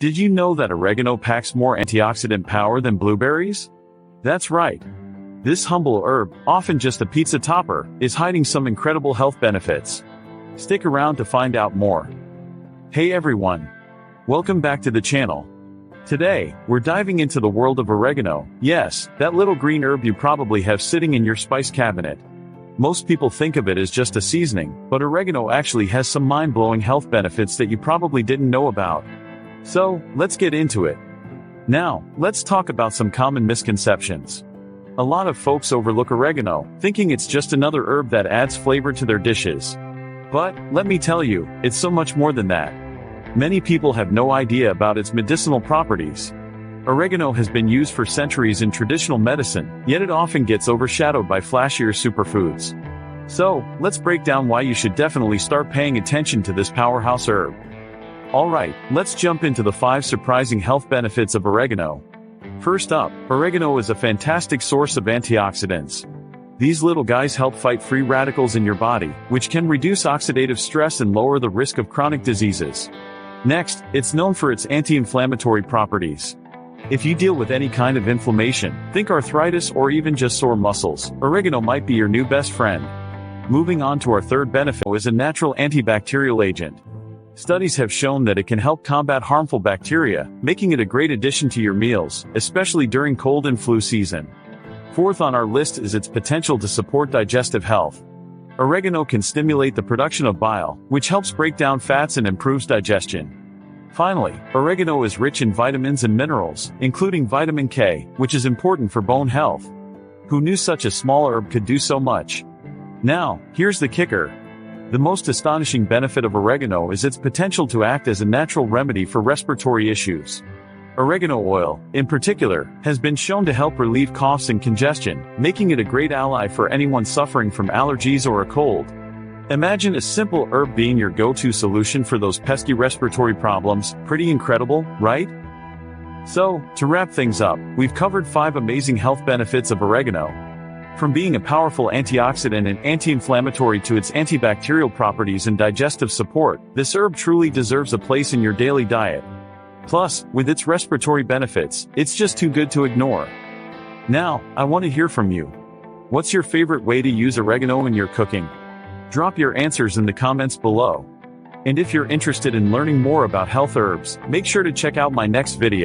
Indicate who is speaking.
Speaker 1: Did you know that oregano packs more antioxidant power than blueberries? That's right. This humble herb, often just a pizza topper, is hiding some incredible health benefits. Stick around to find out more. Hey everyone! Welcome back to the channel. Today, we're diving into the world of oregano. Yes, that little green herb you probably have sitting in your spice cabinet. Most people think of it as just a seasoning, but oregano actually has some mind-blowing health benefits that you probably didn't know about. So, let's get into it. Now, let's talk about some common misconceptions. A lot of folks overlook oregano, thinking it's just another herb that adds flavor to their dishes. But, let me tell you, it's so much more than that. Many people have no idea about its medicinal properties. Oregano has been used for centuries in traditional medicine, yet it often gets overshadowed by flashier superfoods. So, let's break down why you should definitely start paying attention to this powerhouse herb. Alright, let's jump into the 5 surprising health benefits of oregano. First up, oregano is a fantastic source of antioxidants. These little guys help fight free radicals in your body, which can reduce oxidative stress and lower the risk of chronic diseases. Next, it's known for its anti-inflammatory properties. If you deal with any kind of inflammation, think arthritis or even just sore muscles, oregano might be your new best friend. Moving on to our third benefit is a natural antibacterial agent. Studies have shown that it can help combat harmful bacteria, making it a great addition to your meals, especially during cold and flu season. Fourth on our list is its potential to support digestive health. Oregano can stimulate the production of bile, which helps break down fats and improves digestion. Finally, oregano is rich in vitamins and minerals, including vitamin K, which is important for bone health. Who knew such a small herb could do so much? Now, here's the kicker. The most astonishing benefit of oregano is its potential to act as a natural remedy for respiratory issues. Oregano oil, in particular, has been shown to help relieve coughs and congestion, making it a great ally for anyone suffering from allergies or a cold. Imagine a simple herb being your go-to solution for those pesky respiratory problems. Pretty incredible, right? So, to wrap things up, we've covered 5 amazing health benefits of oregano. From being a powerful antioxidant and anti-inflammatory to its antibacterial properties and digestive support, this herb truly deserves a place in your daily diet. Plus, with its respiratory benefits, it's just too good to ignore. Now, I want to hear from you. What's your favorite way to use oregano in your cooking? Drop your answers in the comments below. And if you're interested in learning more about health herbs, make sure to check out my next video.